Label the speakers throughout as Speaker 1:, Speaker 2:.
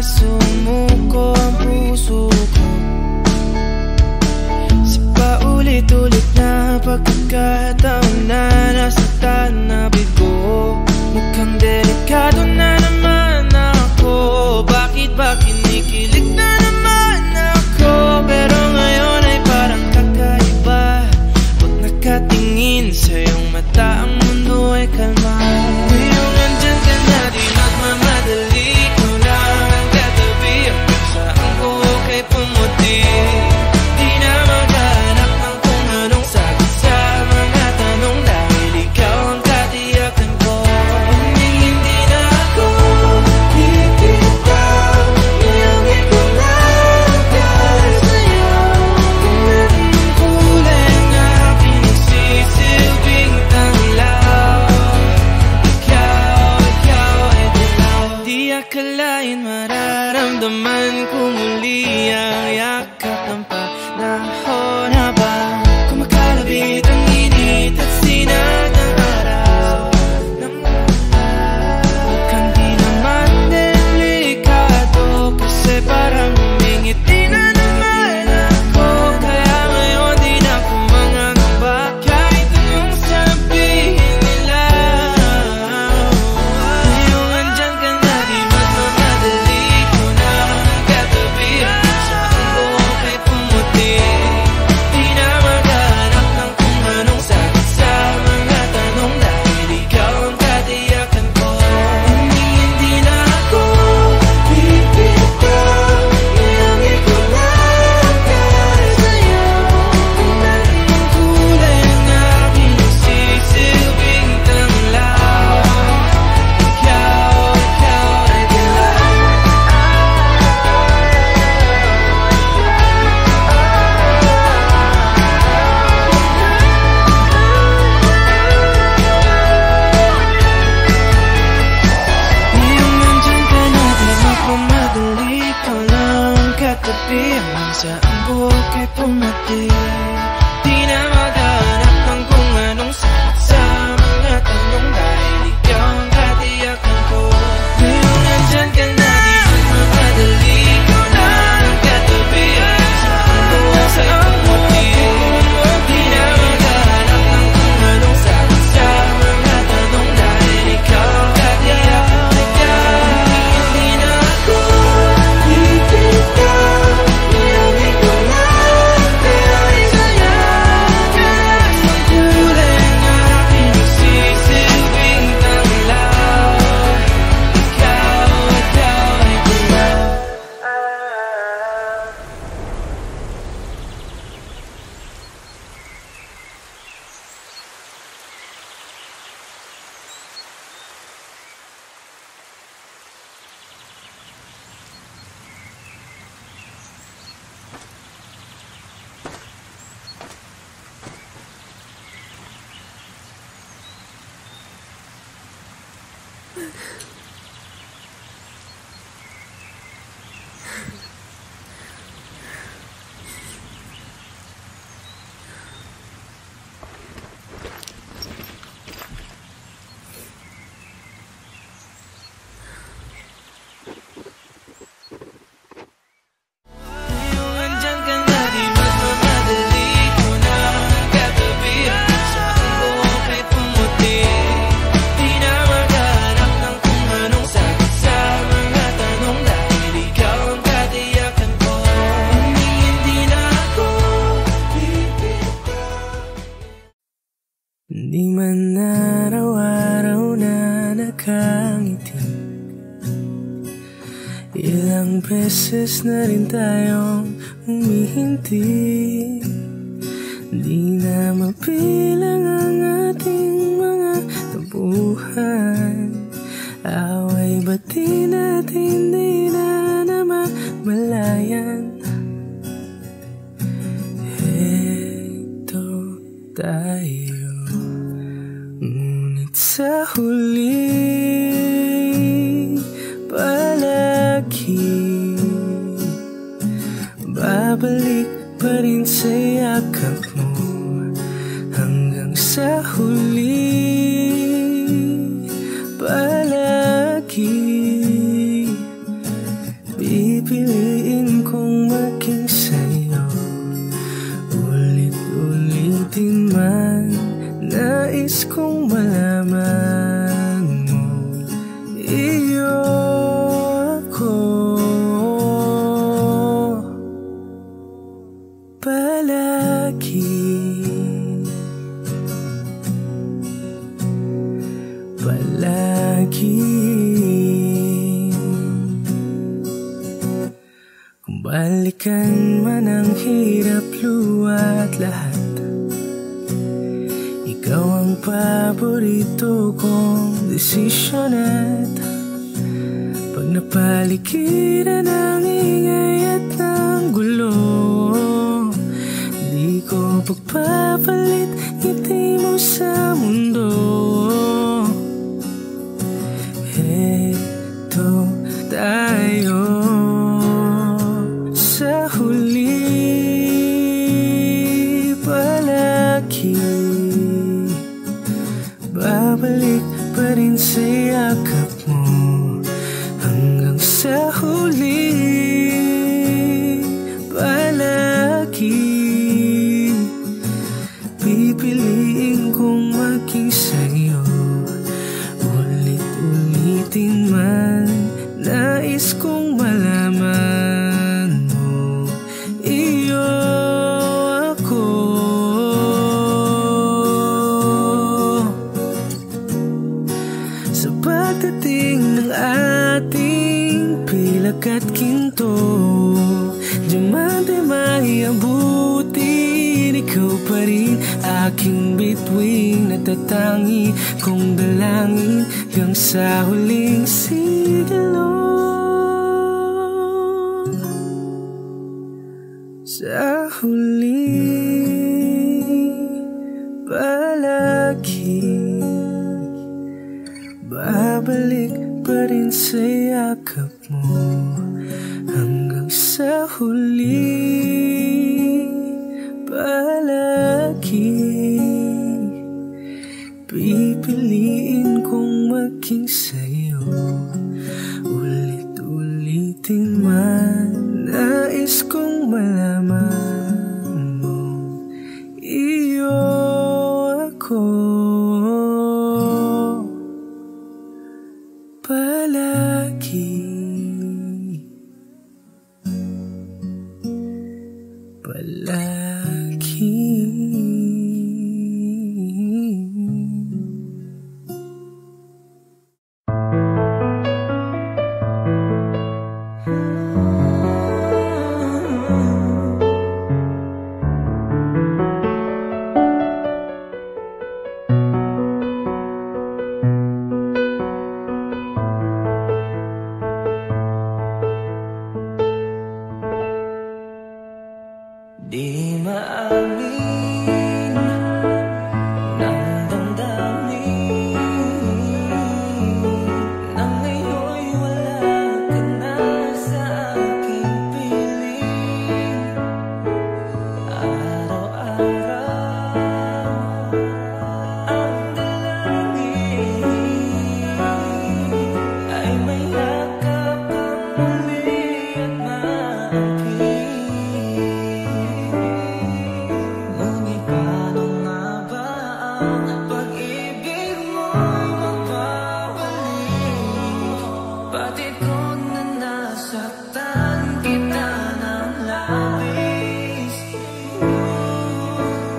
Speaker 1: sumuko ang puso ko sa paulit-ulit na pagkakataon na nasaktan na bigo. Mukhang delikado na naman ako. Bakit ba kinikilig na naman ako? Pero ngayon ay parang kakaiba. Pag nakatingin sa iyong mata, ang mundo ay kalma. Ngayong andyan ka na, di magmamadali. Ikaw lang ang katabi. Hanggang saan ko okay pumuti. Di na maghanap ng kung anong sagot sa mga tanong, dahil ikaw ang katiyakan ko. Hindi na ako bibitaw. Ngayong ikaw lang dahil sa'yo. Kung anong kulay ang aking nagsisilbing tanglaw. Ikaw ay dilaw. Di akalain mararamdaman ko muli ang yakap ng panahon habang kumakalabit ang init at sinag ng araw ng mukhang di naman delikado, kasi parang humingiti na naman ako. Kaya ngayon di na ako mangangamba kahit anong sabihin nila. Ngayong andyan ka na, di magmamadali. Ikaw na ang katabi. Hanggang saan ko okay pumuti. Di na maghanap ng kung anong sagot sa mga tanong, dahil ikaw ang katiyakan ko. Hindi na ako bibitaw. Ngayong ikaw lang dahil sa'yo. Kung anong kulay ang aking nagsisilbing tanglaw. Ikaw ay dilaw. Ngayong nandyan ka na, di magmamadali. Ikaw lang ang katabi. Hanggang saan ko okay pumati. Di na maghanap ng kung anong sagot sa mga tanong, dahil ikaw ang katiyakan ko. Ngayong nandyan ka na, di magmamadali. Ikaw lang ang katabi. Hanggang saan ko okay pumati. Di na maghanap ng kung anong sagot sa mga tanong, dahil ikaw ang katiyakan ko. Hindi na ako bibitaw. Ngayong ikaw lang dahil sa'yo. Ang kulay ang aking nagsisilbing tanglaw. Ikaw ay dilaw. Ngayong andyan ka na, di magmamadali. Ikaw na ang katabi. Hanggang saan ko okay pumuti. Di na maghanap ng kung anong sagot sa mga tanong, dahil ikaw ang katiyakan ko. Hindi na ako bibitaw. Di man araw-araw na nakangiti. Ilang beses na rin tayong humihinti. Di na mapilang ang ating mga tampuhan. Away ba't di natin di na naman malayan? Heto tayo, ngunit sa huli palagi babalik pa rin sa yakap mo. Hanggang sa huli palagi kong malaman mo, iyo ako. Palagi, palagi. Kung balikan man ang hirap, luha at lahat, ikaw ang paborito kong desisyon. At pag napaligiran ng ingay at ng gulo, di ko pagpapalit ngiti mo sa mundo. Heto tayo sa huli, palagi babalik pa rin sa yakap mo hanggang sa huli. Palagi pipiliin kong maging sa'yo, ulit-ulitin man nais kong malaman mo, iyo ako. Sa pagdating ng ating pilak at ginto, diamante may abutin, ikaw pa rin aking bituin, natatangi kong dalangin hanggang sa huling siglo. Sa huli, palagi babalik pa rin sa yakap mo hanggang sa huli. Palagi pipiliin kong maging sa'yo, ulit-ulitin man nais kong malaman mo, iyo ako. Palagi, palagi. Di maamin ng damdamin na ngayon'y wala ka na sa aking piling. Araw-araw ang dalangin ay may yakap kang muli at maangkin. Ngunit paano nga ba ang pag-ibig mo'y magbabalik? Batid ko na nasaktan kita ng labis,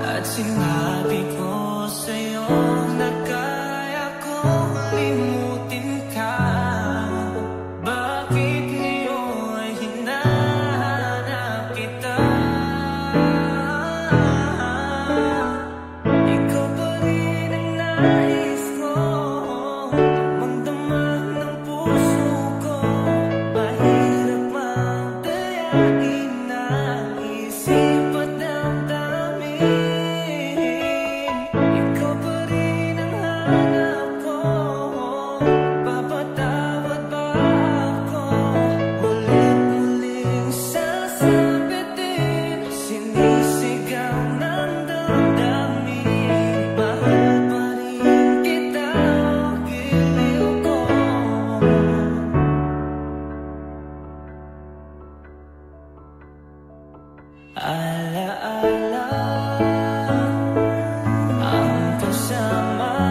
Speaker 1: at sinabi ko sa'yo na kaya kong limutin ka. Bakit ngayon ay hinahanap kita? Ikaw pa rin ang nais ko, damang-daman ng puso ko. Mahirap magdayagin ng isip at damdamin. Ikaw pa rin ang hanap ko, papatawad ba ako? Ulit-uling sasabitin, sinisigaw ng damdamin. Mahal pa rin kita, giliw ko. Alaala ang kasama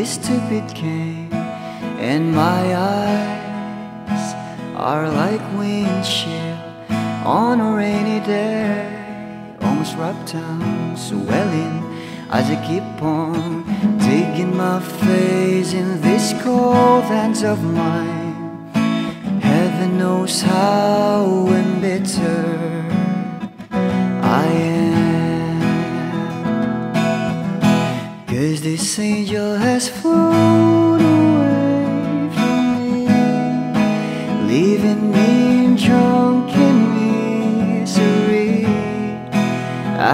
Speaker 2: this stupid game, and my eyes are like windshield on a rainy day, almost rubbed down, swelling as I keep on digging my face in these cold hands of mine. Heaven knows how embittered I am, 'cause this angel has flown away from me, leaving me drunken misery.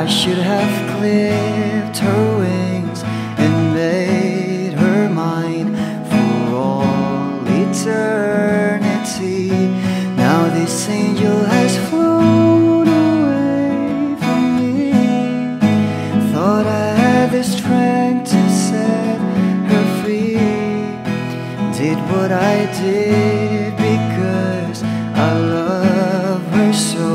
Speaker 2: I should have clipped her wings and made her mine for all eternity. Now this angel has flown away from me. Thought I had the strength to set her free. Did what I did because I love her so.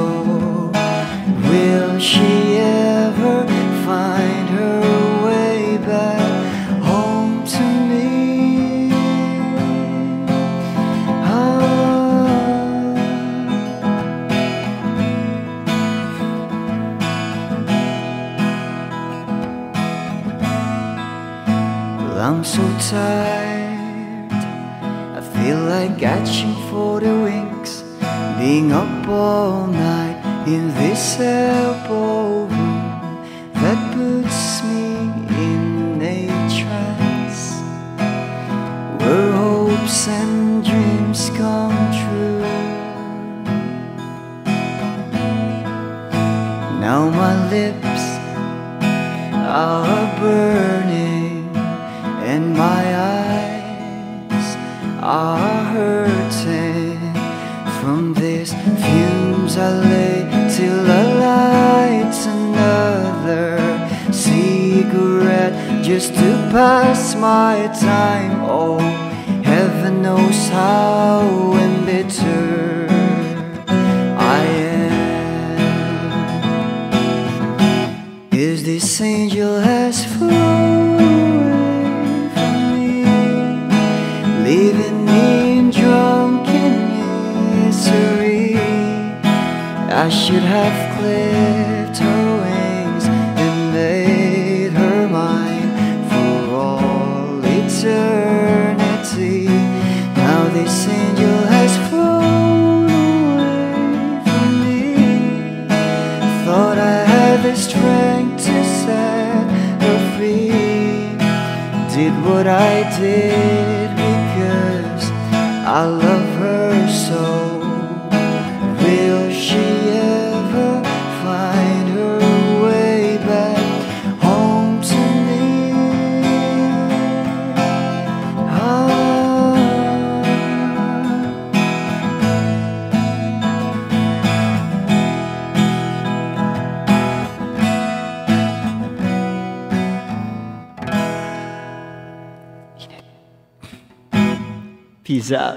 Speaker 2: Will she ever find her way back home to me? Well, I'm so tired, I feel like catching for the wings, being up all night in this elbow room that puts me in a trance, where hopes and dreams come true. Now my lips are burning and my eyes are hurting from these fumes I lay till I light another cigarette just to pass my time. Oh, heaven knows how embittered I am, 'cause this angel has flown away from me, leaving me drunken misery. I should have clipped her wings and made her mine for all eternity. Now this angel has flown away from me. Thought I had the strength to set her free. Did what I did because I love her so. Will she ever find her way back home to me? Peace out.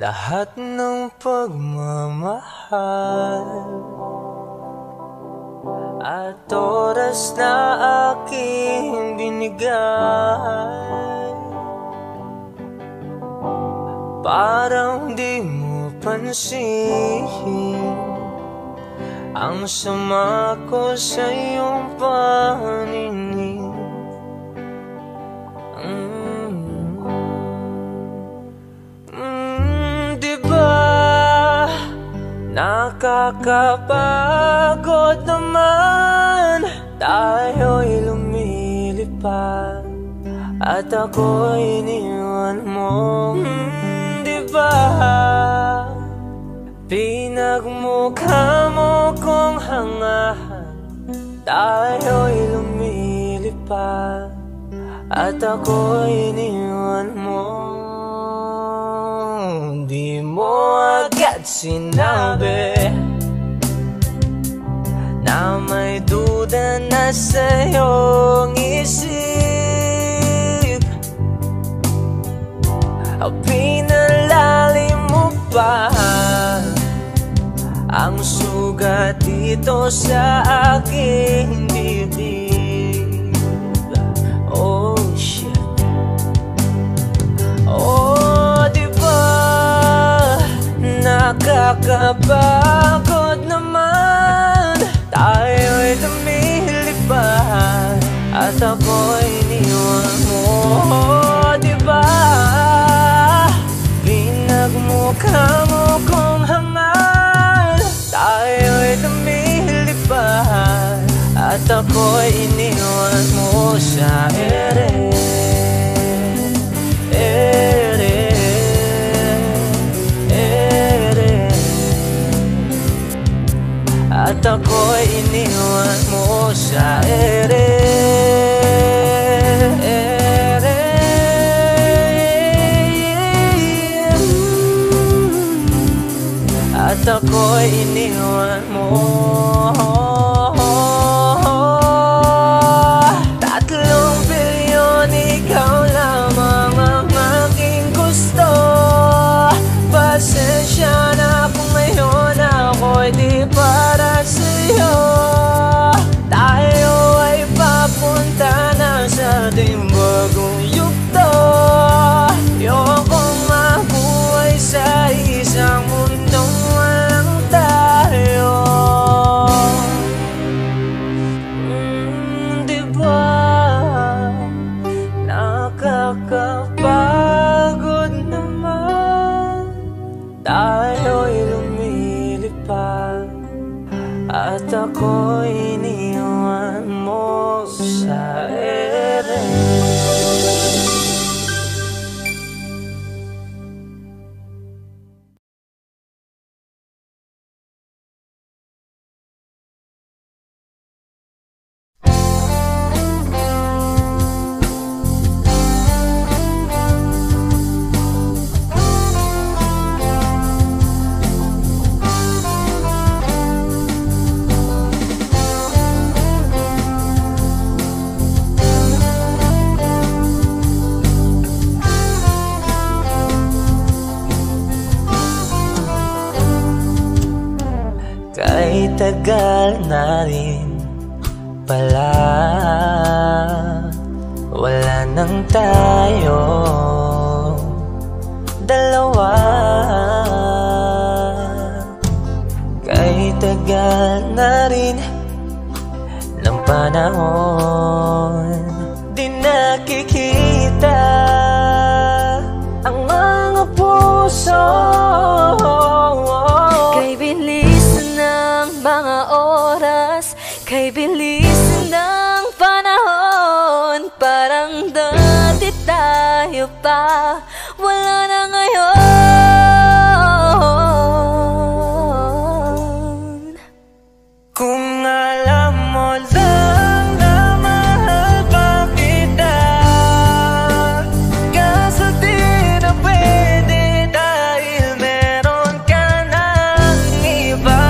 Speaker 1: Lahat ng pagmamahal at oras na aking binigay, parang di mo pansin ang sama ko sa iyong paninig. Nakakapagod naman, tayo'y lumilipad at ako'y iniwan mo. Diba pinagmukha mo kong hangahan, tayo'y lumilipad at ako'y iniwan mo. Di mo agad sinabi na may duda na sa'yong isip. Pinalalim mo pa ang sugat dito sa aking dibdib. Oh shit. Oh, diba nakakapagod naman, tayo'y lumilipad at ako'y iniwan mo. Diba pinagmukha mo kong hangal, tayo'y lumilipad at ako'y iniwan mo sa ere. At ako'y iniwan mo sa ere. At ako'y iniwan mo. 3 bilyon, ikaw lamang ang aking gusto. Pasensya na kung ngayon ako'y di para sa'yo. Tayo ay papunta na sa ating bagong yugto. Ayokong mabuhay sa isang mundong walang tayo. Diba nakakapagod naman, tayo'y lumilipad at ako'y iniwan mo sa ere. Kay tagal na rin pala, wala nang tayo dalawa. Kay tagal na rin ng panahon, di nakikita ang mga puso.
Speaker 3: Kay bilis ng mga oras, kay bilis ng panahon, parang dati tayo pa, wala na ngayon.
Speaker 1: Kung alam mo lang na mahal pa kita, kaso di na pwede dahil meron ka ng iba.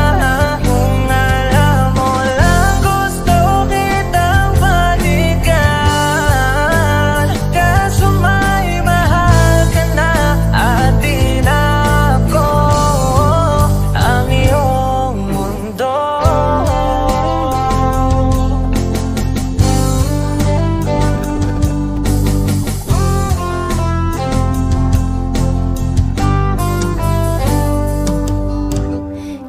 Speaker 1: Kung alam mo lang gusto kitang balikan, kaso may mahal ka na at di na ako ang iyong mundo.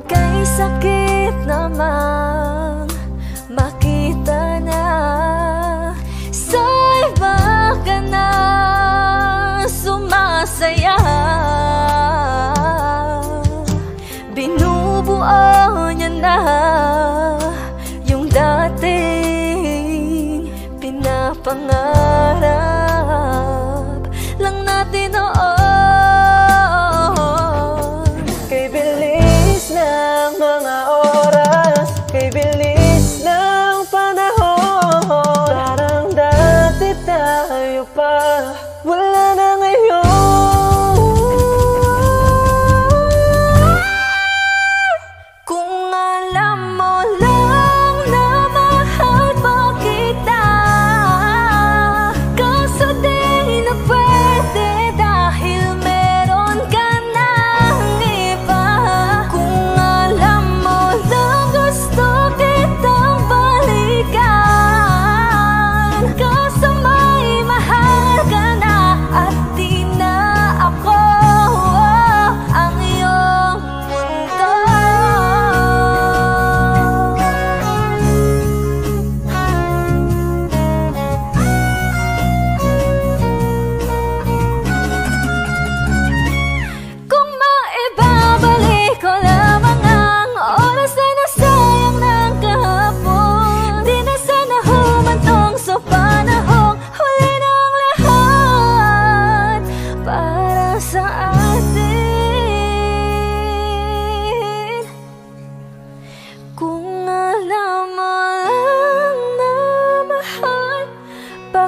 Speaker 3: Kay sakit namang makita na sa iba ka na sumasaya. Binubuo niya na yung dating pinapangarap lang natin noon.
Speaker 1: Kay bilis ng mga oras, kay bilis ng panahon, parang dati tayo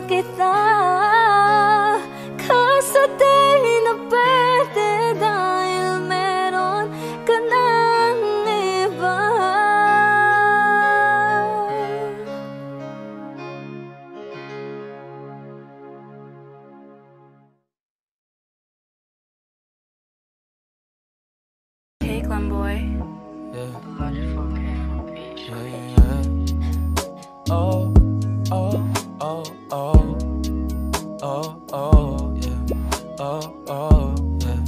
Speaker 3: kita. Kaso di na pwede dahil meron ka ng iba.
Speaker 4: Hey, Glamboy.
Speaker 1: Oh, oh, oh, oh, oh, oh, yeah, oh, oh, yeah.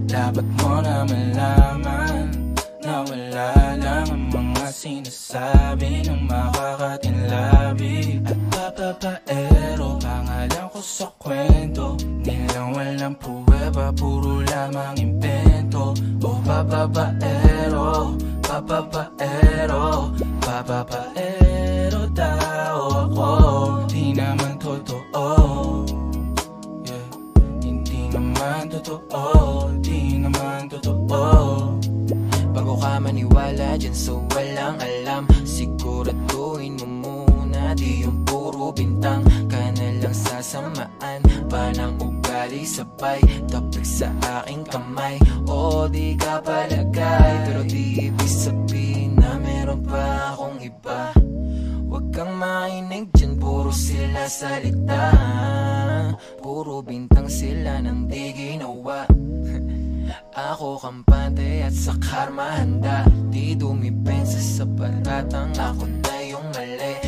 Speaker 1: Dapat mo na malaman na wala lang ang mga sinasabi ng makakatinlabi at papapaero. Pangalan ko sa kwento, nilang walang pruweba, puro lamang impento. Oh, papapaero, papapaero, papapaero tao ako. Di naman totoo, yeah. Hindi naman totoo, di naman totoo. Bago ka maniwala dyan so walang alam, siguraduhin mo muna di yung puro bintang ka na lang sasamaan pa ng ugali sabay tapik sa aking kamay. O di ka palagay pero di ibig sabihin na meron pa akong iba. Huwag kang mainig dyan, puro sila salita, puro bintang sila nang di ginawa. Ako kampante at sa karma handa, di dumipensa sa baratang ako na yung mali.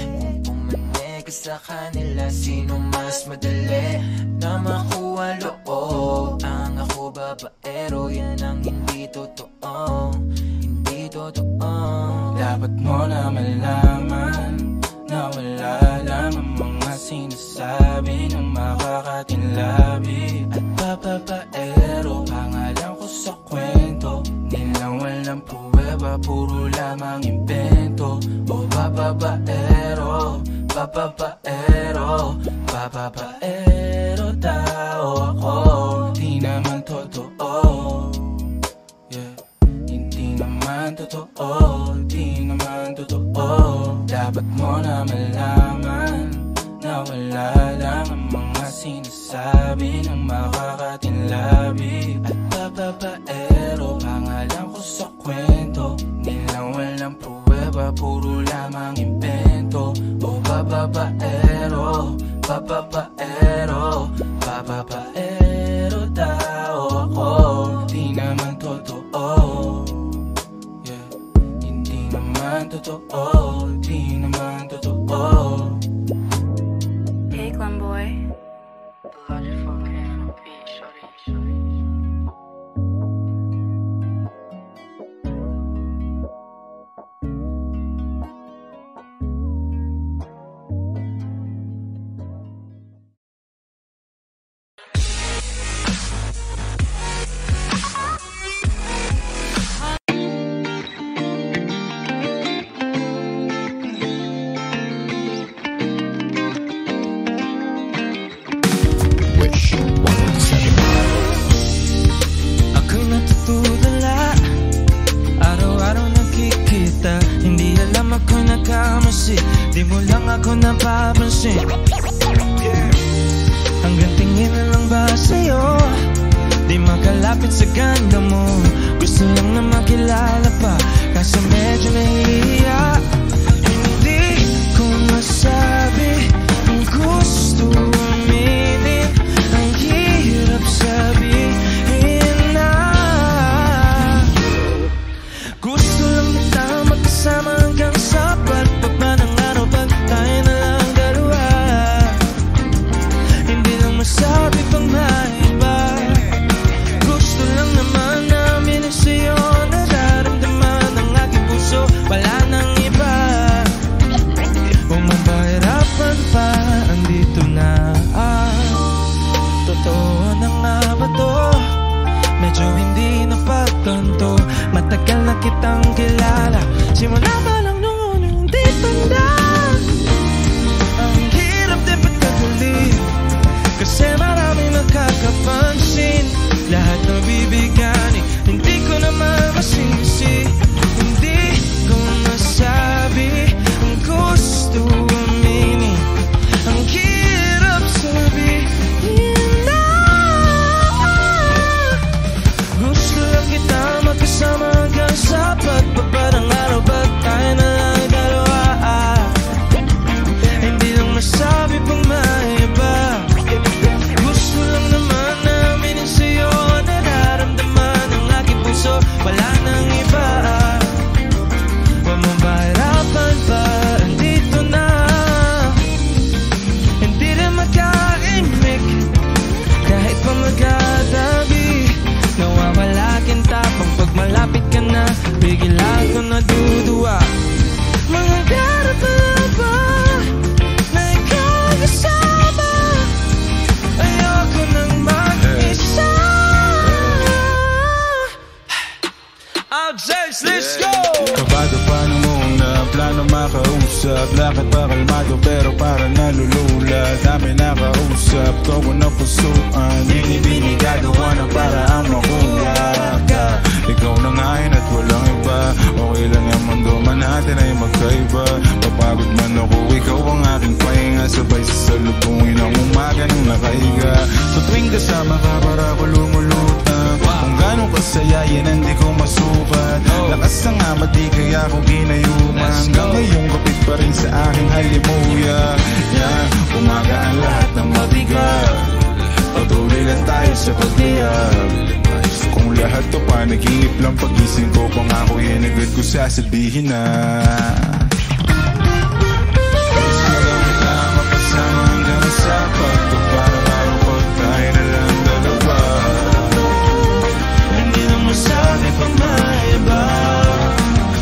Speaker 1: Kung pumanig ka sa kanila, sino mas madali na makuha loob? Ang ako babaero, yan ang hindi totoo, hindi totoo. Dapat mo na malaman na wala lang ang mga sinasabi ng makakatinlabi at papapaero. Pangalan ko sa kwento, nilang walang pruweba, puro lamang invento. O papapaero, papapaero, papapaero tao ako. Di naman totoo, yeah. Hindi naman totoo, di naman totoo. Dapat mo na malaman na wala lang ang mga sinasabi ng makakatinlabi at papapaero. Pangalan ko sa kwento, nilang walang pruweba, puro lamang invento. O papapaero, papapaero, papapaero tao ako. Di naman totoo, yeah. Hindi naman totoo, di naman totoo.
Speaker 4: Hey, Glamboy.
Speaker 1: Ako'y natutulala, araw-araw nakikita. Hindi alam ako'y nagkamasi, di mo lang ako napapansin. Hanggang tingin na lang ba sa'yo, di makalapit sa ganda mo. Gusto lang na makilala pa, kaso medyo nahihiya. Hindi ko masabi ang gusto aminin, ang hirap sabihin na. Gusto lang kita magkasama hanggang sa pagpapa ng araw, pag tayo na lang dalawa. Hindi lang masabi pang maiba. Gusto lang naman namin sa'yo nararamdaman ang aking
Speaker 5: Kabado paano mo na plano makausap. Lakad pa kalmado pero para nalulula. Dami nakausap, ko na pusuan. Bini-bini gagawa na para ang makuha ka. Ikaw na ngayon at walang iba. Okay lang yung mundo man natin ay magkaiba. Papagod man ako, ikaw ang aking pahinga. Sabay sa salubungin ang umaga ng nakaiga. Sa tuwing kasama ka para ko lumulutang. Kung gano'ng kasaya yan hindi ko masukat. Lakas ng amat di kaya ako ginayuman. Hanggang ngayong kapit pa rin sa aking halimuya. Yan, umaga ang lahat ng mabigat. Patuloy lang tayo sa pagliyab. Kung lahat to panaginip lang, pag-ising ko pangako yan agad ko sasabihin na gusto lang kita mapasama hanggang sa pagkaparang pag tayo na lang dalawa. Hindi na masabi pag may iba.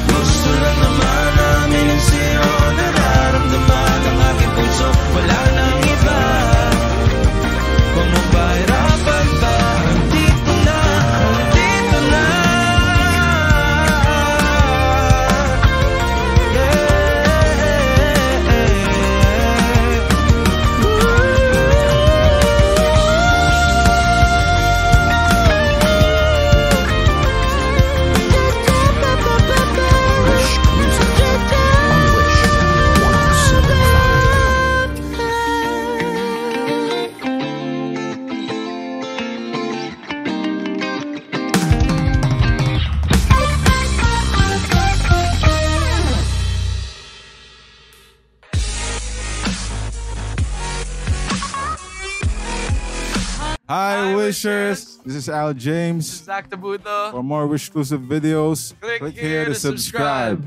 Speaker 5: Gusto lang naman namin ang sa'yo nararamdaman ang aking puso. Wala nang iba. Kung mapahirapan ba, dito na, dito na. Hi Wishers, this is Al James.
Speaker 6: Zach Tabuto.
Speaker 5: For more Wish exclusive videos, click here to subscribe.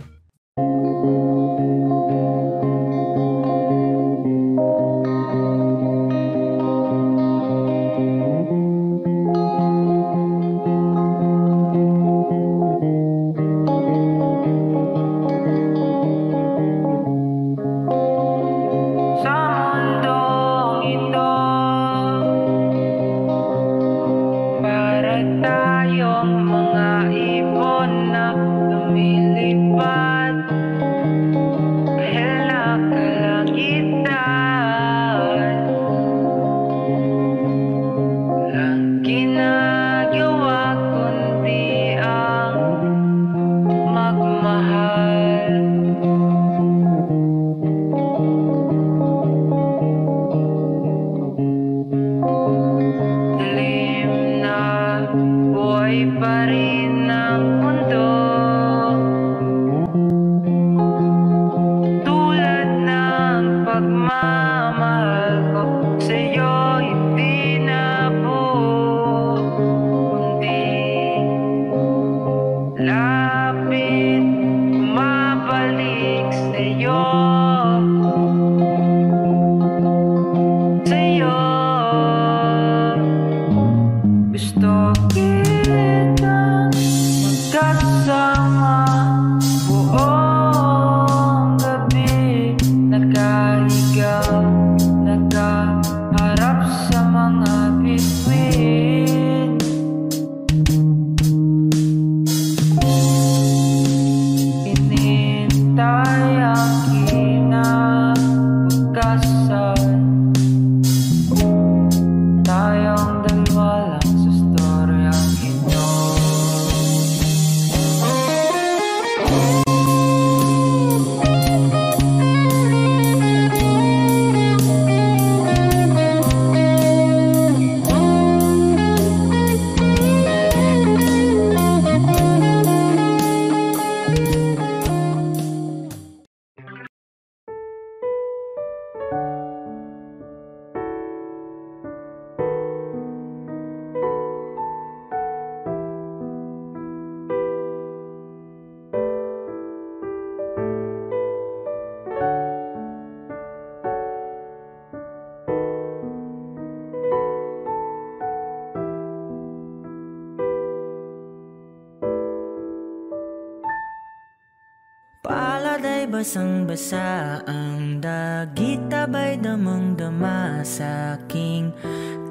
Speaker 1: Paladay basang-basa ang dagit, tabay damang-dama sa aking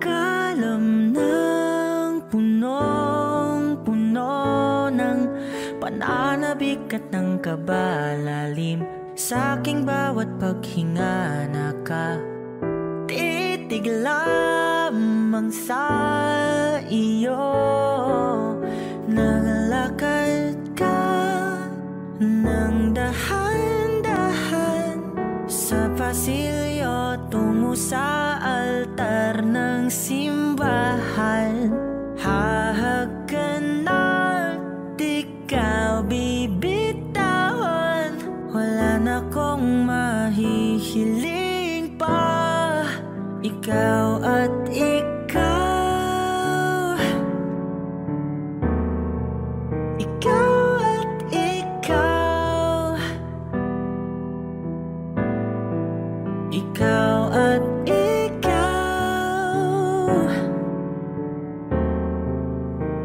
Speaker 1: kalam ng punong-puno ng
Speaker 6: pananabik at ng kabalalim. Sa aking bawat paghinga nakatitig lamang sa iyo. Naglalakad ka ng dahan-dahan sa pasilyo tungo sa altar ng simbahan. Hahag ka na, di ka bibitawan. Wala na kong mahihiling pa. Ikaw at ikaw, ikaw at ikaw, ikaw at ikaw,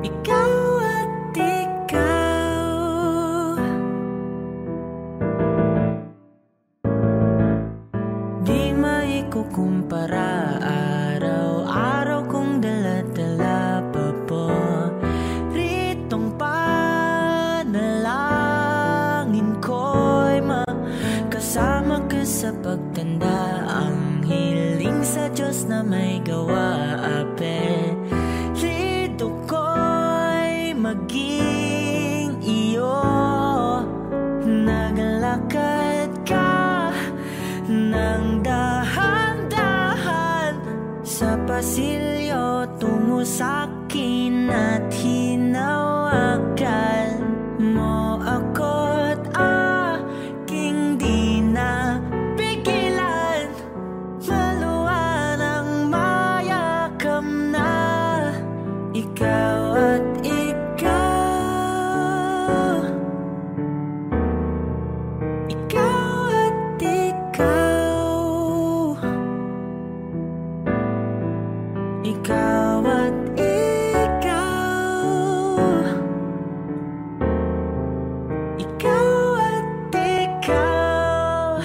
Speaker 6: ikaw at ikaw. Di maikukumpara, araw-araw kong dala-dala pa po ritong panalangin ko'y makasama ka sa pagtanda. Ang hiling sa Diyos na may gawa, apelyido ko'y maging iyo. Naglalakad ka ng dahan-dahan sa pasilyo tungo sa'kin at hinawakan mo ako't aking di na pigilan. Maluwan ang mayakap na ikaw at ikaw, ikaw at ikaw, ikaw at ikaw, ikaw at ikaw.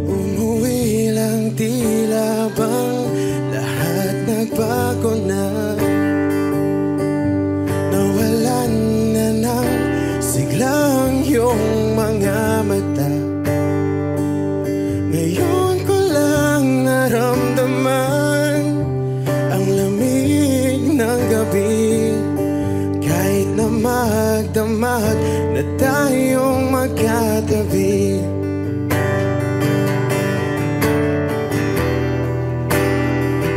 Speaker 7: Umuwi lang, tila bang lahat nagbago na. Nawalan na ng siglang iyong mga mata. Ngayon ko lang naramdaman ang lamig ng gabi. Kahit na magdamag na tayong magkatabi.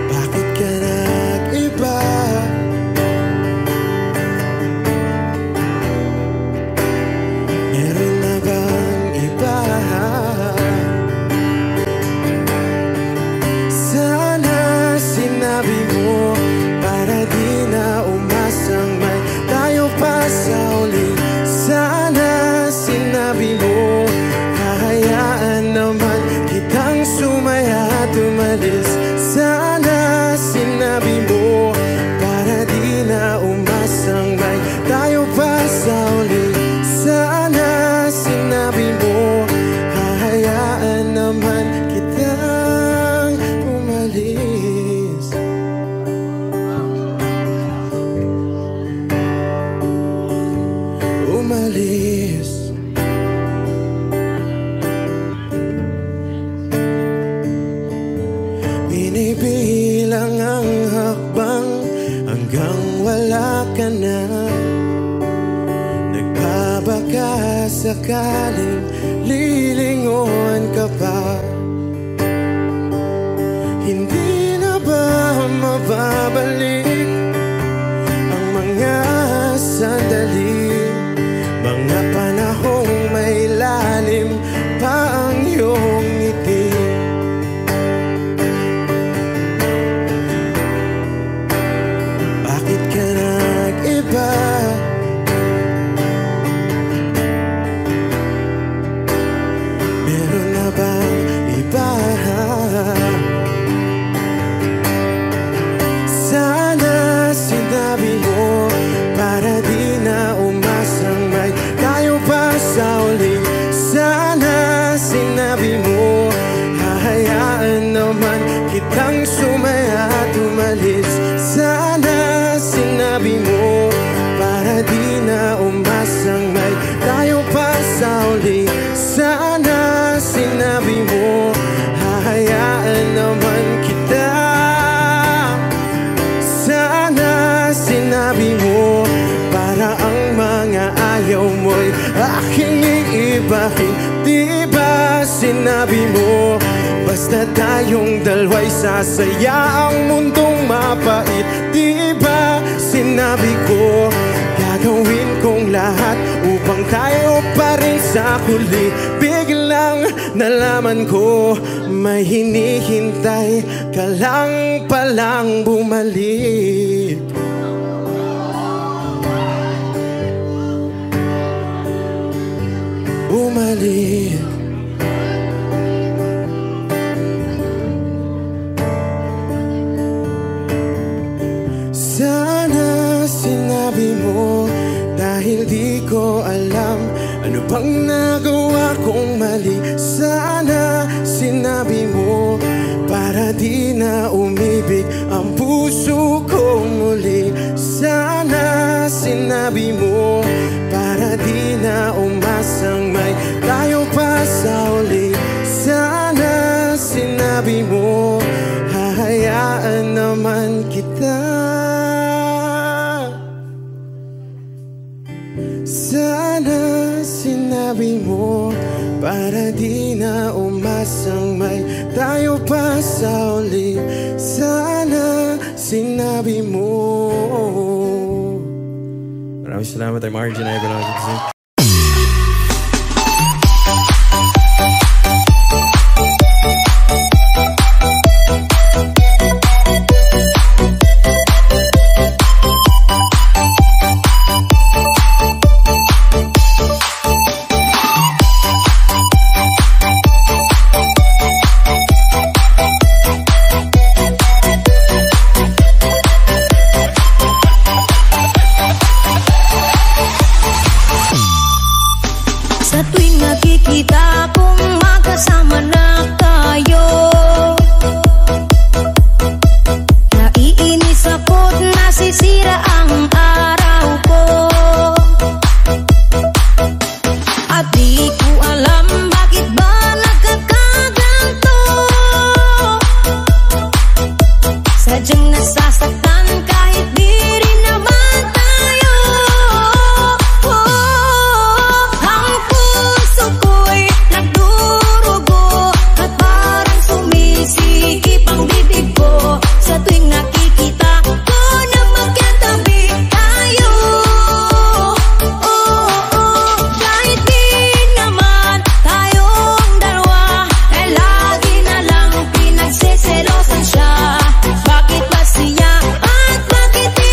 Speaker 7: Bakit ka nag-iba? Meron na bang iba? Sana sinabi mo para di na umasang may tayo pa sa uli. Sana sinabi mo hahayaan naman kitang sumaya at umalis. Sana sinabi mo para di na umasang may tayo pa sa uli. Sana sinabi mo hahayaan naman kitang umalis. Umalis. Binibilang ang hakbang hanggang wala ka na. Nagbabaka sakaling lilingon ka pa. Hindi na ba mababalik ang mga sandali, mga panahong may lalim pa ang iyong ngiti? Bakit ka nag-iba? umalis. Sana sinabi mo para di na umasang may tayo pa sa uli. Sana sinabi mo hahayaan naman kita. Sana sinabi mo para ang mga ayaw mo'y aking iibahin. Di ba sinabi mo basta tayong dalawa'y sasaya ang mundong mapait? Di ba sinabi ko gagawin kong lahat upang tayo pa rin sa huli? Biglang nalaman ko may hinihintay ka lang palang bumalik. Bumalik. Sana sinabi mo dahil di ko alam ano bang nagawa kong mali. Sana sinabi mo para di na umibig ang puso ko muli. Sana sinabi mo para di na umasang may tayo pa sa uli. Sana sinabi mo hahayaan naman kita. Sana sinabi mo para di na umasang may tayo pa sa uli. Sana sinabi mo. Maraming salamat. I'm Arjun Ivan.
Speaker 3: Sa tuwing nakikita kong magkasama na tayo, naiinis ako't nasisira ang araw ko. At di ko alam bakit ba nagkakaganto. Sadyang nasasaktan kahit di rin naman tayo. Ang puso ko'y nagdurugo at parang sumisikip ang bibig ko sa tuwing nakikita ko na magkatabi tayo. Kahit di naman tayong dalawa ay lagi na lang pinagseselosan siya. Bakit ba siya at bakit di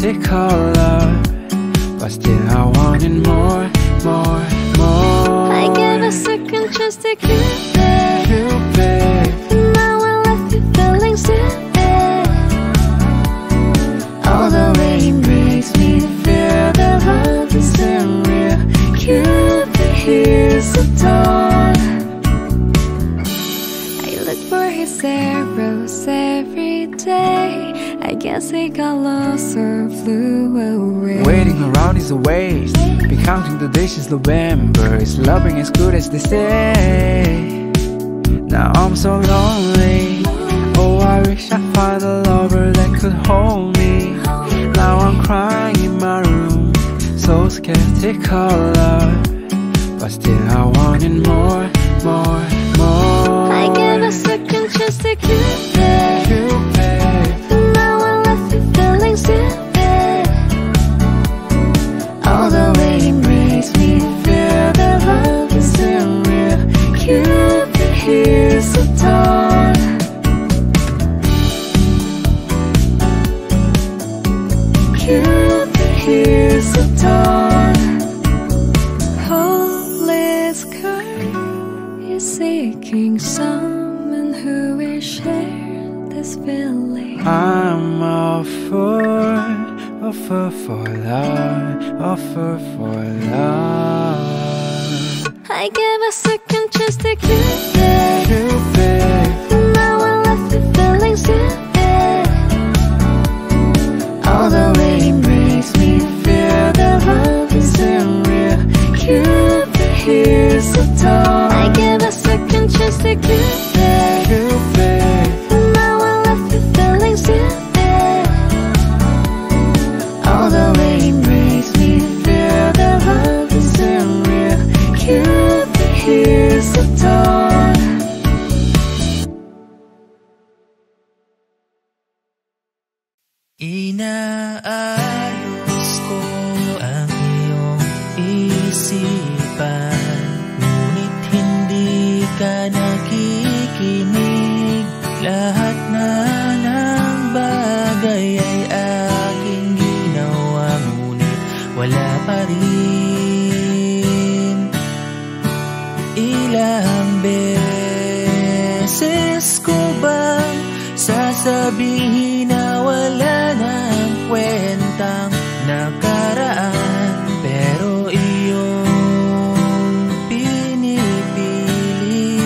Speaker 1: Technicolor, but still I wanted more, more, more.
Speaker 3: I gave a second chance to Cupid,
Speaker 1: Cupid.
Speaker 3: now I left you feeling stupid. All the way it makes me feel that love isn't real. Cupid, here's the dawn. I look for his arrows every day. I guess he got lost or flew away.
Speaker 8: Waiting around is a waste. Be counting the days since November. Is loving as good as they say? Now I'm so lonely. Oh, I wish I'd find a lover that could hold me. Now I'm crying in my room, so skeptical, but still I wanted more, more, more.
Speaker 3: I gave a second chance to Cupid,
Speaker 8: Cupid.
Speaker 3: now I left you feeling stupid. All the way it makes me feel that love isn't real. Cupid, here's the dawn. Cupid, here's the dawn. Hopeless card is seeking someone who will share this feeling.
Speaker 8: I'm all for love, offer for love.
Speaker 3: I gave a second chance to Cupid,
Speaker 8: Cupid.
Speaker 3: now I left you feeling stupid. All the way it makes me feel that love isn't real. Cupid, here's the dawn. I gave a second chance to Cupid,
Speaker 8: Cupid.
Speaker 3: now I left you feeling stupid. All the way it makes me feel that love isn't real. Cupid, here's the dawn.
Speaker 6: Inaayos ko ang iyong isipan, ngunit hindi ka nakikinig. Lahat na ng bagay ay aking ginawa, ngunit wala pa rin. Ilang beses ko bang sasabihin na wala nang kwentang nakaraan, pero iyong pinipili.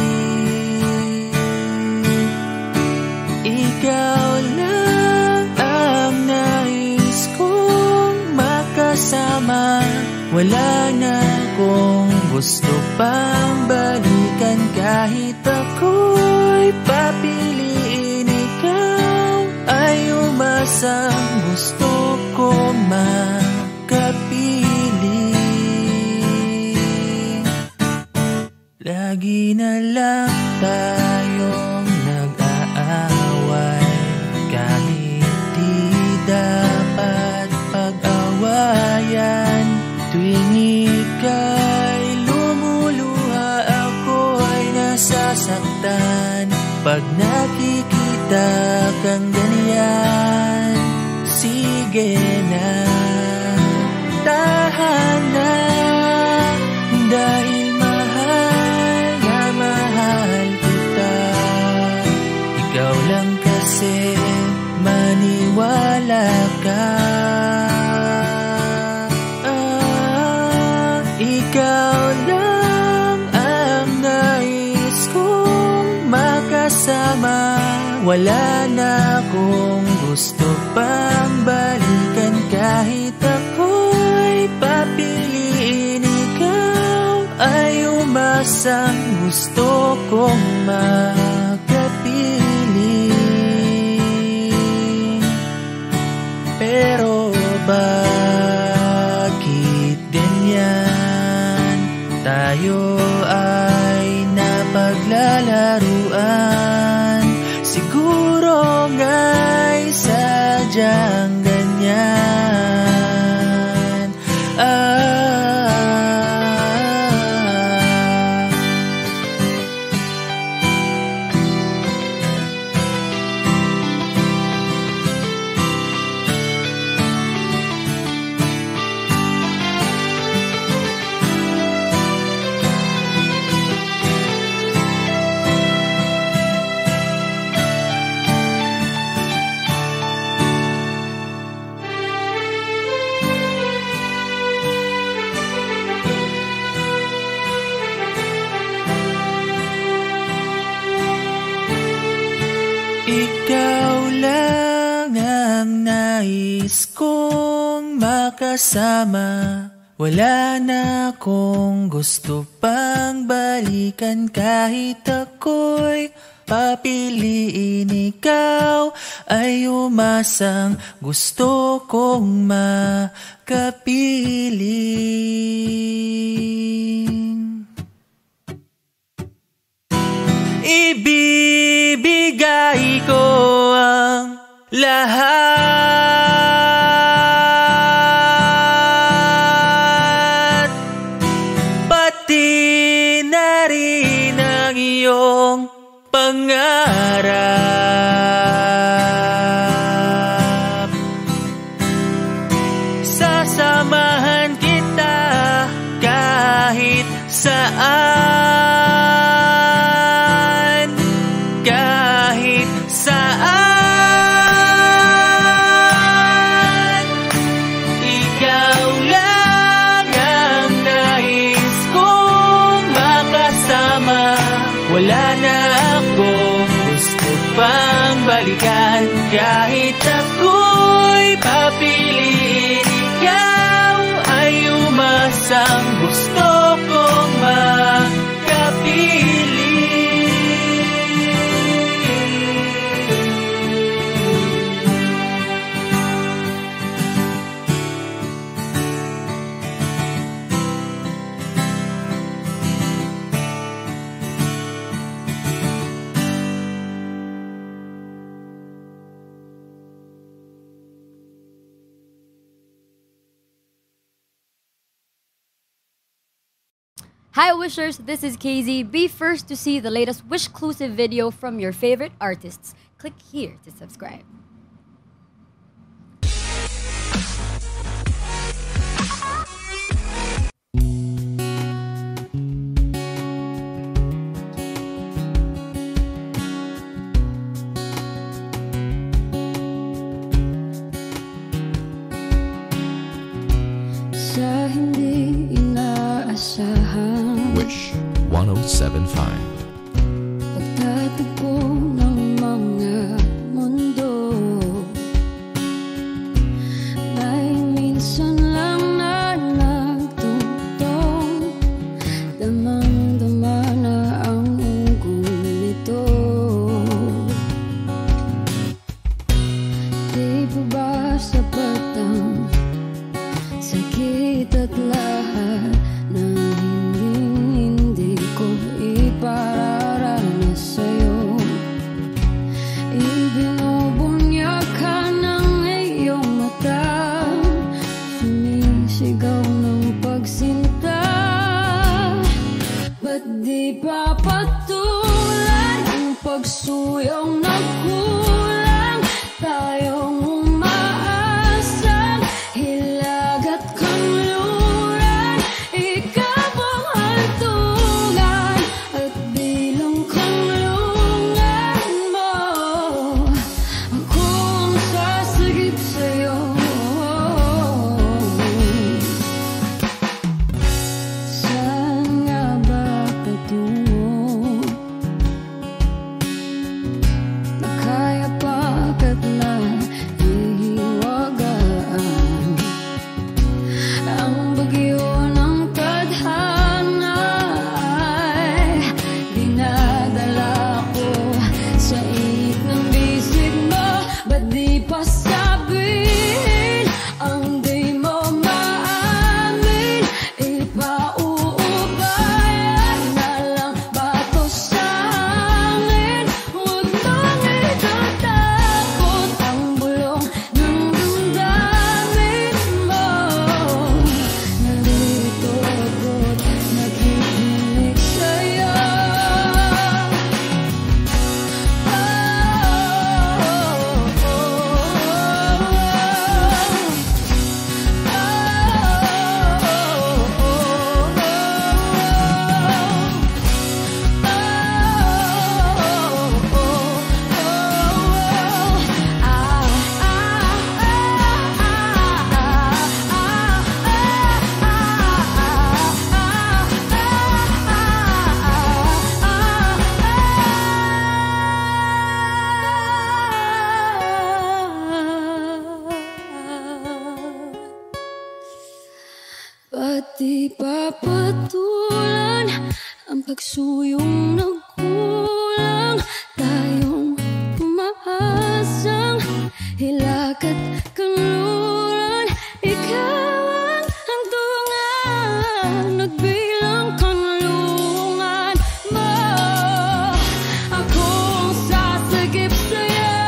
Speaker 6: Ikaw lang ang nais kong makasama, wala na akong gusto pang balikan. Kahit ako'y papiliin, ikaw ay umasang gusto ko makapili. Lagi na lang tayong nag-aaway, kahit di dapat pag-awayan. Tuwing ika'y lumuluha, ako'y nasasaktan. Pag nakikita kang ganyan, sige na, tahan na, dahil mahal na mahal kita. Ikaw lang kasi, maniwala ka. Ikaw lang ang nais kong makasama, wala na akong gusto pang balikan. Kahit ako'y papiliin, ikaw ay umasang gusto kong makapili. Pero bakit ganyan? Tayo ay napaglalaruan, siguro nga'y sadyang ganyan.
Speaker 1: nais kong makasama. Wala na akong gusto pang balikan. Kahit ako'y papiliin, ikaw ay umasang gusto kong makapiling. Ibibigay ko ang lahat, pati na rin ang iyong pangarap. Sasamahan kita kahit saan, kahit saan. Ikaw lang ang nais kong makasama. Wala na akong gusto pang balikan. Kahit ako'y papiliin, ikaw ay umasang gusto kong makapiling.
Speaker 9: Hi Wishers, this is KZ. Be first to see the latest Wishclusive video from your favorite artists. Click here to subscribe.
Speaker 3: Sa hindi inaasahan
Speaker 10: Wish 1075.
Speaker 3: pagtatagpo ng mga mundo, may minsan lang na nagtutong, damang-dama na ang ugong nito. Di ba ba sapat ang sakit at lahat na hindi ko ipararanas sa'yo? Ibinubunyag ka ng iyong mata, sumisigaw ng pagsinta. Ba't di pa patulan ang pagsuyong nagkulang? Tayong umaasang hilag at kanluran, ikaw ang hantungan at bilang kanlungan mo. Akong sasagip sa'yo. Saan nga ba patungo? Nakaya pa kat na hatulan ang pagsuyong nagkulang. Tayong umaasang hilakad kanluran. Ikaw ang hantungan, nagbilang kanlungan mo. Akong sasagip sa'yo,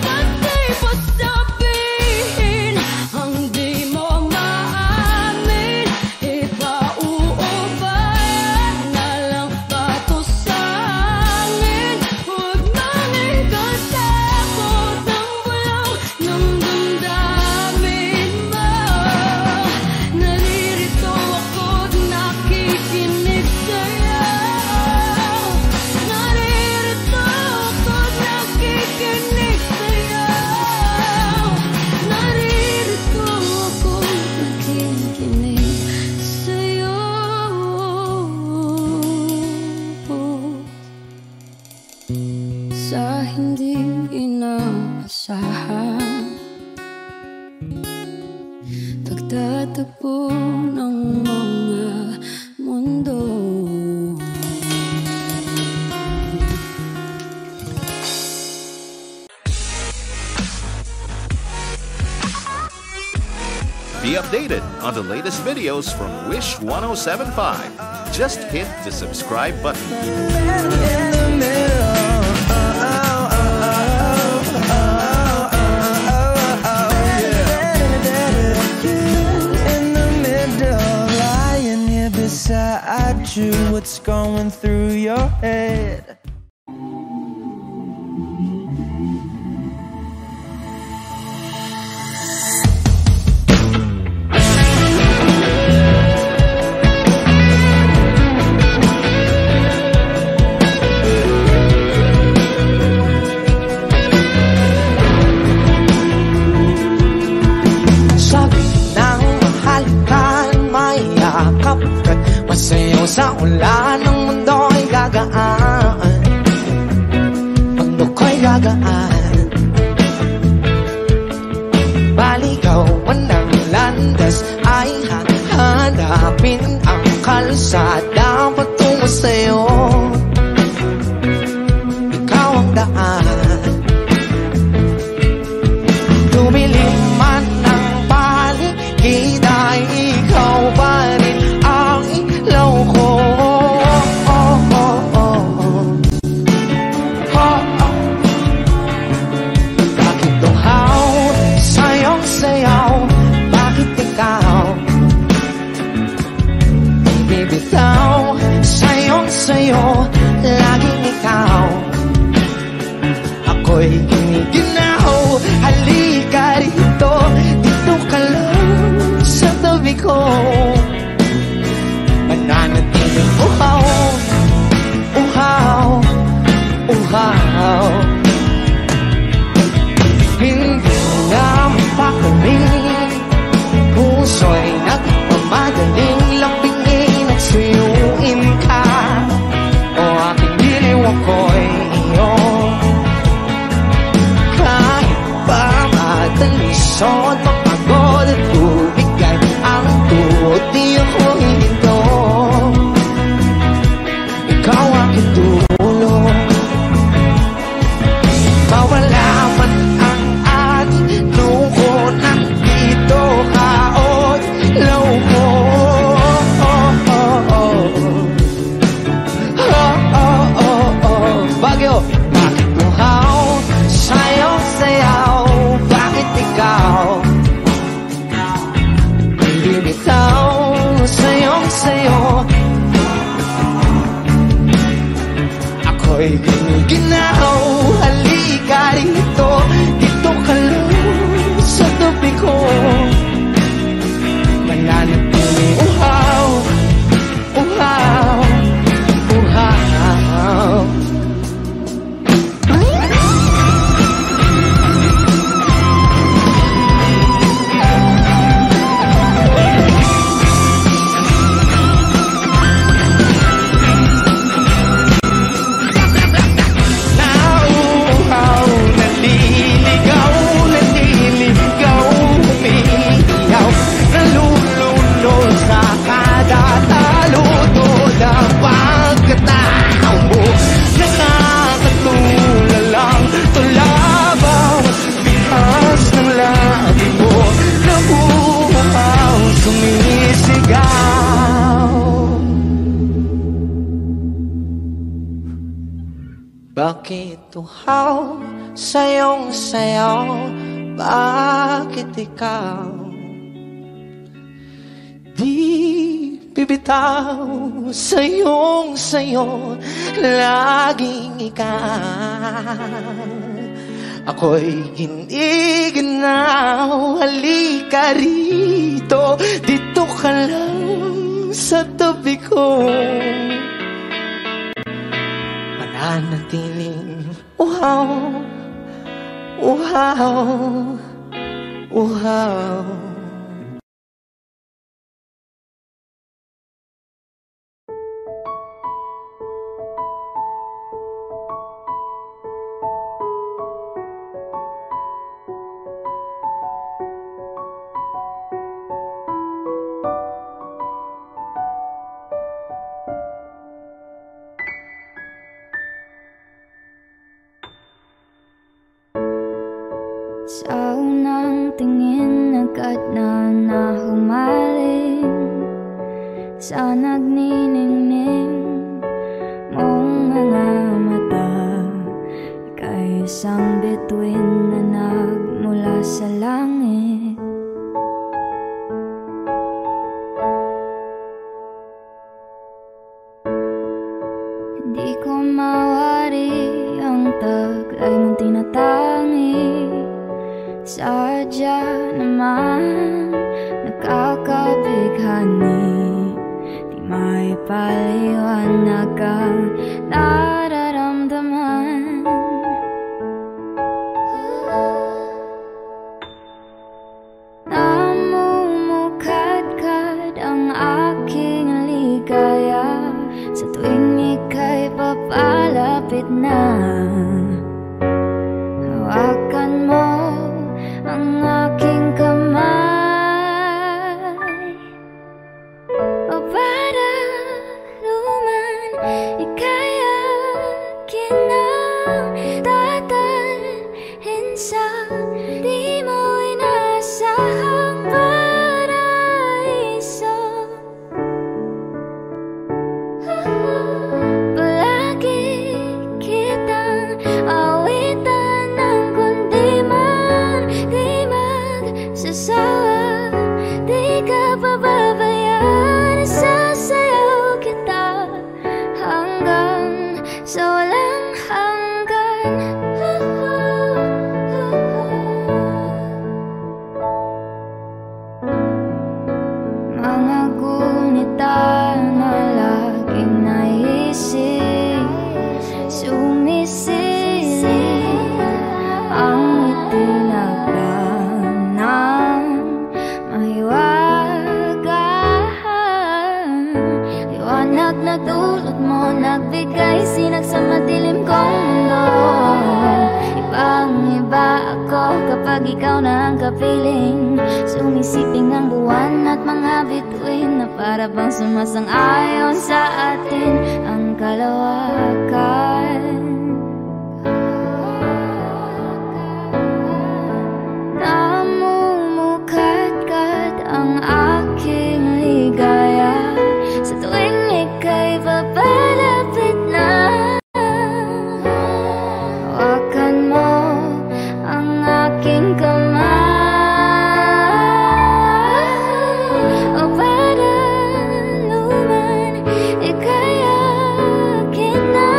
Speaker 3: pati pa sabihin ang di mo maamin. Ipauubayan na lang ba to sa amin? Huwag mang ikatakot ang walang ng damdamin mo. Naririto ako't nakikinig sa'yo. Naririto ako't nakikinig sa'yo. Naririto ako't nakikinig sa'yo. Sa hindi inaasahan, pagtatagpo ng mga mundo.
Speaker 11: Be updated on the latest videos from Wish 1075. Just hit the subscribe button.
Speaker 1: In the middle, lying here beside you. What's going through your head?
Speaker 12: Sabi ng mahalikan, mayakap ka't masayaw sa ulan. Ang mundo ay gagaan, mundo ko'y gagaan. Baligawan ng landas ay hahanapin ang kalsada patungo sa'yo. Ikaw ang daan, dumilim man ng paligid ay ikaw pa rin ang ilaw ko. Bakit tuhaw sa'yong sayaw? Bakit ikaw bibitaw? Sa'yong sayo, laging ikaw. Ako'y giniginaw, halika rito. Dito ka lang sa tabi ko. Mananatiling uhaw, uhaw, uhaw. Hindi na mapakaling, puso'y nagmamagaling. Lapingin at suyuin ka, o aking diliw ako'y iyo. Kahit pa madalisod, mapagod at tubigay ang tuot, di ako hihinto. Ikaw aking tulong, mawala man ang ating luho. Nandito ka o't loko. Bagyo, bakit tuhaw sa'yong sayaw? Bakit ikaw bibitaw? Sa'yong sayo, ako'y giniginaw. Halika rito, dito ka lang sa tabi ko. Mananatiling uhaw, uhaw, uhaw. Bakit uhaw sayong sayaw? Bakit ikaw di bibitaw? Sayong sayo, laging ikaw. Ako'y giniginaw, halika rito, dito ka lang sa tabi ko. Mananatiling uhaw, uhaw, uhaw.
Speaker 3: Sa unang tingin agad na nahumaling sa nagniningning mong mga mata. Ika'y isang bituin na nagmula sa langit. Hindi ko mawari ang taglay mong tinatangi. Sadya naman nakakabighani, di may paliwanag ang nararamdaman. Namumukadkad ang aking ligaya sa tuwing ika'y papalapit na. Hawakan mo ang aking kamay, o para luman ika'y akin ang tatalhin sa di mo inasahang paraiso. Palagi kitang awitan ng kundi sasawa, di ka pababayaan. Sasayaw kita hanggang sa walang hanggan. Mga gunita na laging naisip, sumisilip ang itinagdan ng mahiwagaan. Liwanag na dulot mo, nagbigay sinag sa madilim kong mundo. Ibang-iba ako kapag ikaw na ang kapiling. Sumisiping ang buwan at mga bituin na para bang sumasang-ayon sa atin ang kalawakan. Namumukadkad ang aking ligaya sa tuwing ika'y papalapit na. Hawakan mo ang aking kamay, o para luman ika'y akin na.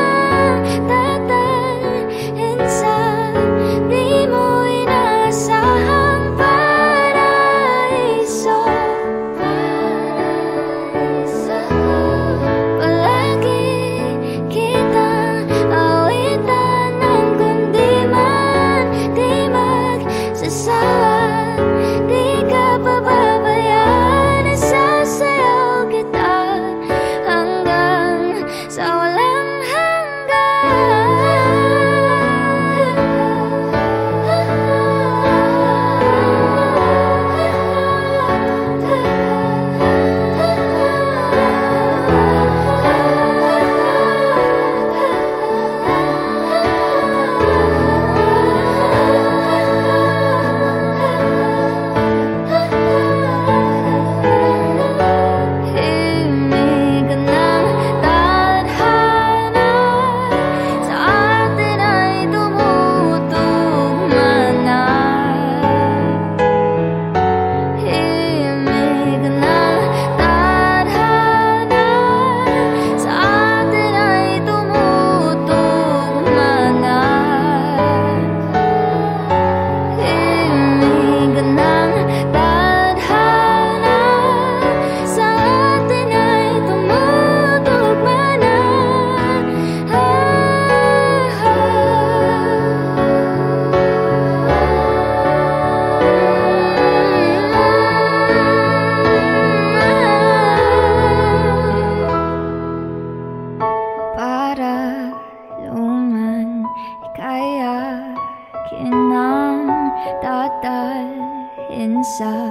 Speaker 3: sa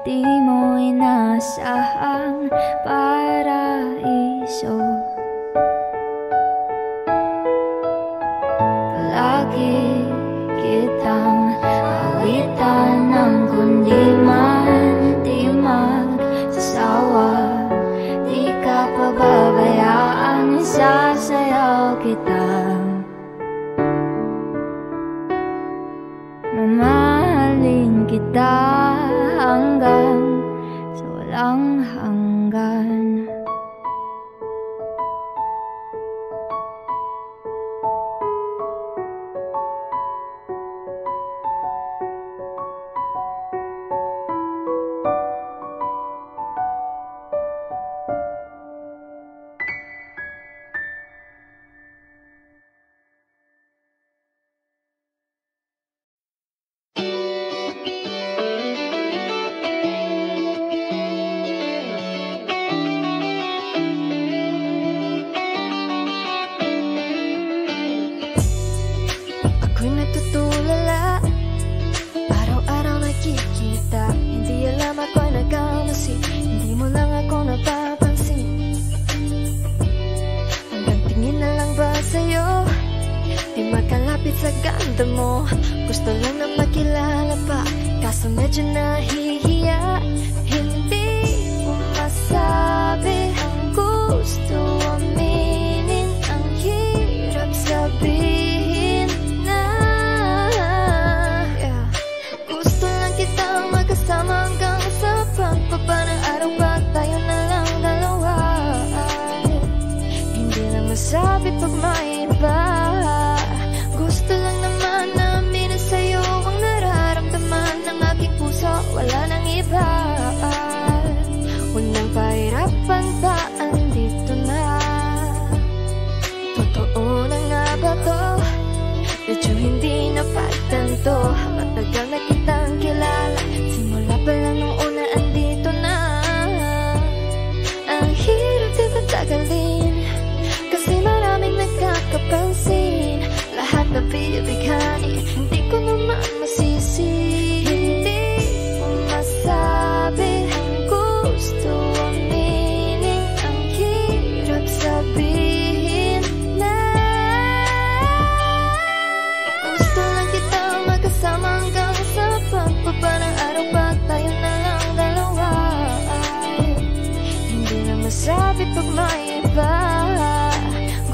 Speaker 3: di mo inasahang paraiso. Palagi kitang awitan ng kundi man di magsasawa. Di ka pababayaan, isasayaw kita. Mamahalin kita hanggang sa walang hanggan.
Speaker 13: Ako'y natutulala, araw-araw nakikita. Hindi alam ako'y nagkamasi, hindi mo lang ako napapansin. Hanggang tingin na lang ba sa'yo, di makalapit sa ganda mo. Gusto lang na makilala pa, kaso medyo nahihiya. Hindi mo masabi ang gusto aminin, ang hirap sabihin na gusto lang kitang magkasama hanggang sa pagbaba ng araw. Pag tayo na lang dalawa, hindi lang masabi pag may iba. Gusto lang naman na aminin sa'yo ang nararamdaman ng aking puso, wala nang iba. Huwag nang pahirapan pa, andito na. Totoo na nga ba to? Medyo hindi na pagtanto. Matagal na kitang kilala, simula pa lang nung una andito na. Ang hirap din patagalin, kasi maraming nagkakapansin. Lahat na bibighani, hindi ko naman masisi. Hindi mo masabi ang gusto aminin, ang hirap sabihin na gusto lang kitang magkasama hanggang sa pagbaba ng araw. Pag tayo na lang dalawa, hindi na masabi pag may iba.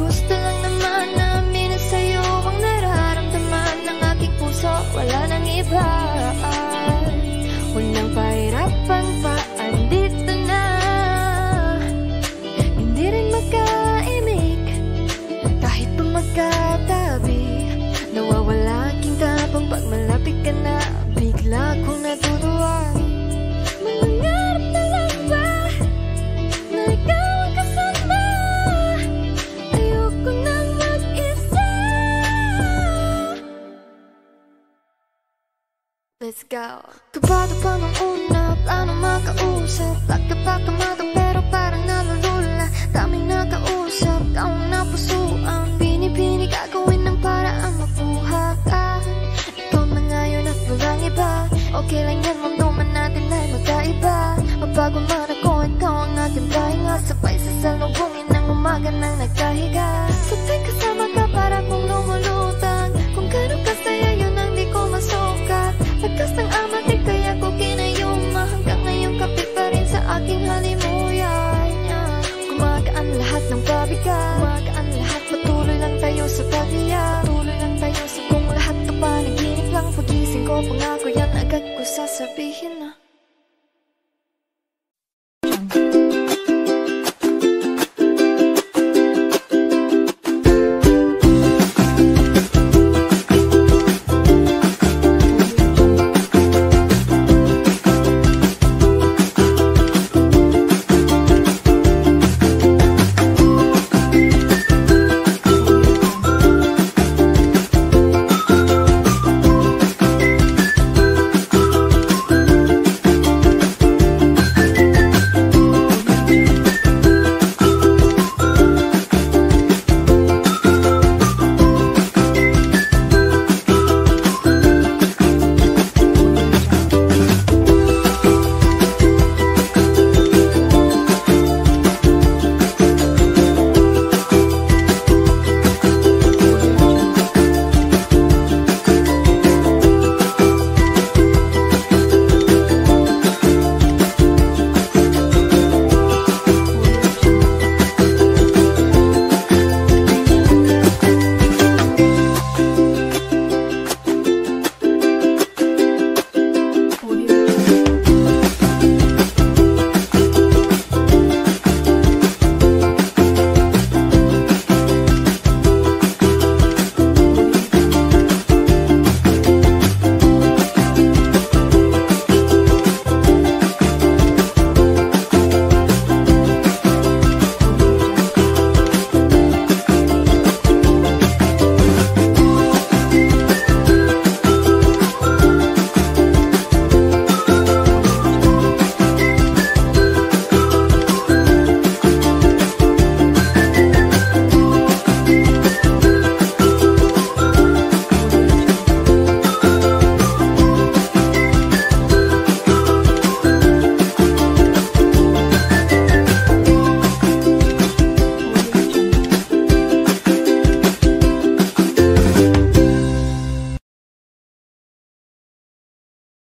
Speaker 13: Gusto lang naman na aminin sa'yo ang nararamdaman ng aking puso, wala nang iba. Huwag nang pahirapan pa, andito na. Hindi rin magkaimik, kahit pa magkatabi. Nawawala aking tapang pag malapit ka na, bigla kong natutuwa. Mangarap na lang ba na ikaw ang kasama? Ayoko nang mag-isa. Let's go. Kabado pa nung una, plano makausap. Pagkapakamado pero parang nalulula. Daming nakausap, taong napusuan. Pinipini gagawin ng paraan makuha ka. Ikaw na ngayon at walang iba. Okay lang yan, mundo man natin ay magkaiba. Mabago man ako, ikaw ang aking pahinga. Sabay sa salubungin ng umaga nang nagkahiga. Sabay kasama ka para kong lumulutang. Kung gano'n kasaya yun ang di ko masukat. Lagkas ng amatik kaya ko kinayuma. Hanggang ngayon kapit pa rin sa aking halimuyan. Gumagaan lahat ng pabigat, gumagaan lahat, patuloy lang tayo sa pag-iyak. Patuloy lang tayo sa kung lahat to panaginip lang. Pagising ko pangako yan agad ko sasabihin na